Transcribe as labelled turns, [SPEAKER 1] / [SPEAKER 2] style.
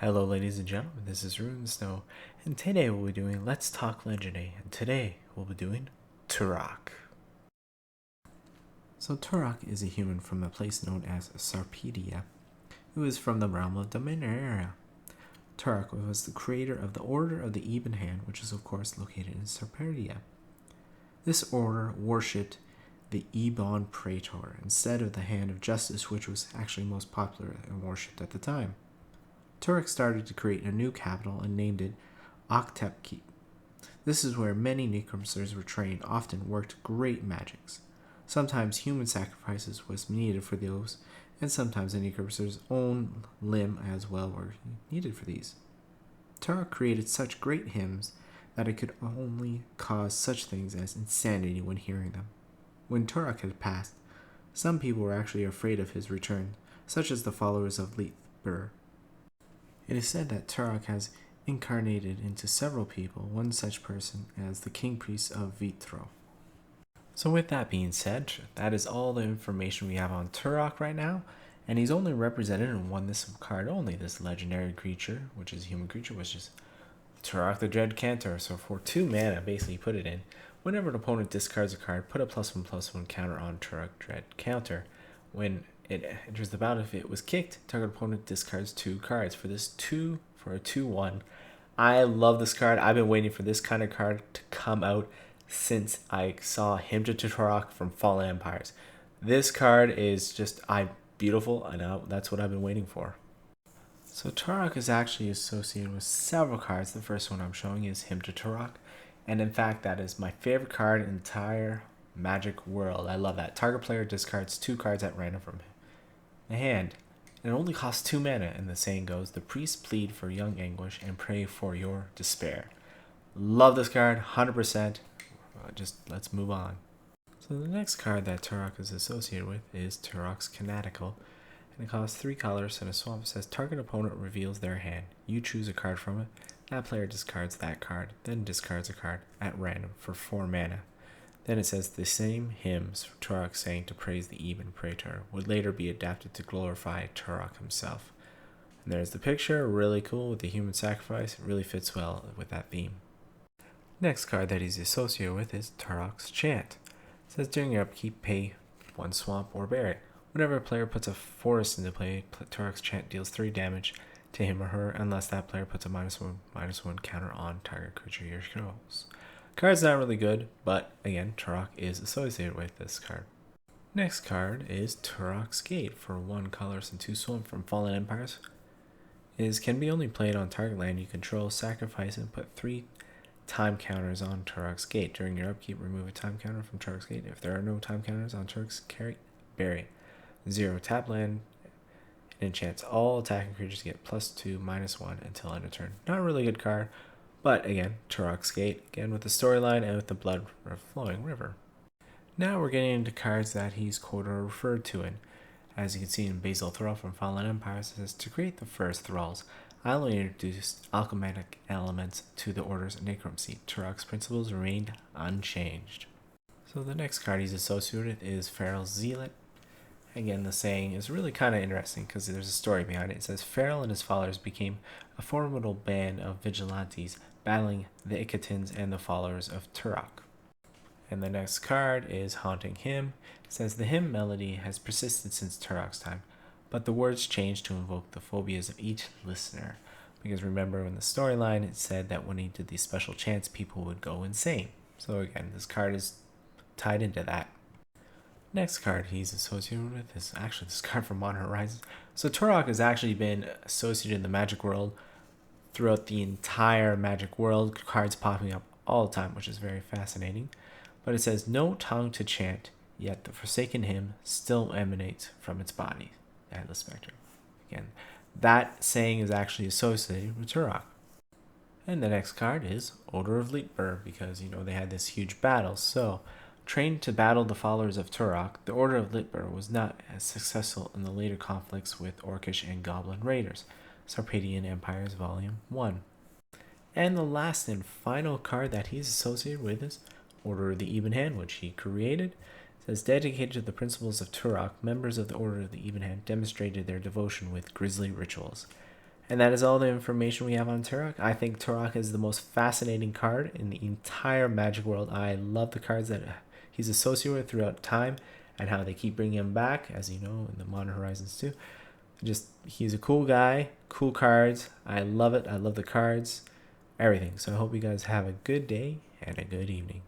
[SPEAKER 1] Hello ladies and gentlemen, this is Rune Snow, and today we'll be doing Let's Talk Legendary, and today we'll be doing Tourach. So Tourach is a human from a place known as Sarpedia, who is from the realm of Dominaria. Tourach was the creator of the Order of the Even Hand, which is of course located in Sarpedia. This order worshipped the Ebon Praetor instead of the Hand of Justice, which was actually most popular and worshipped at the time. Tourach started to create a new capital and named it Oktepkeep. This is where many necromancers were trained, often worked great magics. Sometimes human sacrifices was needed for those, and sometimes the necromancer's own limb as well were needed for these. Tourach created such great hymns that it could only cause such things as insanity when hearing them. When Tourach had passed, some people were actually afraid of his return, such as the followers of Leithbur. It is said that Tourach has incarnated into several people, one such person as the king priest of Vitro. So with that being said, that is all the information we have on Tourach right now, and he's only represented in one this card only, this legendary creature, which is a human creature, which is Tourach the Dread Cantor. So for 2 mana, basically put it in. Whenever an opponent discards a card, put a +1/+1 counter on Tourach Dread Counter. When it enters the battle, if it was kicked, target opponent discards 2 cards. For this 2 for a 2/1. I love this card. I've been waiting for this kind of card to come out since I saw Hymn to Tourach from Fallen Empires. This card is just beautiful, and that's what I've been waiting for. So Tourach is actually associated with several cards. The first one I'm showing is Hymn to Tourach, and in fact that is my favorite card in the entire Magic world. I love that. Target player discards 2 cards at random from the hand. It only costs 2 mana, and the saying goes, the priests plead for young anguish and pray for your despair. Love this card, 100%. Just let's move on. So the next card that Tourach is associated with is Tourach's Canonical, and it costs 3 colors, and a swamp says target opponent reveals their hand. You choose a card from it. That player discards that card, then discards a card at random for 4 mana. Then it says the same hymns Tourach sang to praise the Ebon Praetor would later be adapted to glorify Tourach himself. And there's the picture, really cool with the human sacrifice. It really fits well with that theme. Next card that he's associated with is Tourach's Chant. It says during your upkeep, pay 1 swamp or bury it. Whenever a player puts a forest into play, Tourach's Chant deals 3 damage to him or her unless that player puts a -1/-1 counter on target creature you controls. Card's not really good, but again, Tourach is associated with this card. Next card is Tourach's Gate for 1 colors and 2 swamp from Fallen Empires. Can be only played on target land you control, sacrifice and put 3 time counters on Tourach's Gate. During your upkeep, remove a time counter from Tourach's Gate. If there are no time counters on Tourach's Gate, bury 0 tap land and enchants all attacking creatures get +2/-1 until end of turn. Not a really good card. But again, Tourach's Gate, again with the storyline and with the blood flowing river. Now we're getting into cards that he's quoted or referred to in. As you can see in Basil Thrall from Fallen Empires, it says, to create the first Thralls, I only introduced alchemic elements to the Order's necromancy. Tourach's principles remained unchanged. So the next card he's associated with is Feral Zealot. Again, the saying is really kind of interesting because there's a story behind it. It says, Feral and his followers became a formidable band of vigilantes, battling the Icatins and the followers of Tourach. And the next card is Haunting Hymn. It says, the hymn melody has persisted since Tourach's time, but the words changed to invoke the phobias of each listener. Because remember, in the storyline, it said that when he did these special chants, people would go insane. So again, this card is tied into that. Next card he's associated with is actually this card from Modern Horizons. So Tourach has actually been associated in the Magic world throughout the entire Magic world. Cards popping up all the time, which is very fascinating. But it says, no tongue to chant, yet the forsaken hymn still emanates from its body. Atlas Spectre. Again, that saying is actually associated with Tourach. And the next card is Order of Leithbur, because, they had this huge battle. So, trained to battle the followers of Tourach, the Order of Leithbur was not as successful in the later conflicts with Orcish and Goblin Raiders. Sarpedian Empires Volume 1. And the last and final card that he's associated with is Order of the Even Hand, which he created. It says, dedicated to the principles of Tourach, members of the Order of the Even Hand demonstrated their devotion with grisly rituals. And that is all the information we have on Tourach. I think Tourach is the most fascinating card in the entire Magic world. I love the cards that he's associated with throughout time and how they keep bringing him back, as you know, in the Modern Horizons too. Just, he's a cool guy, cool cards. I love it. I love the cards, everything. So I hope you guys have a good day and a good evening.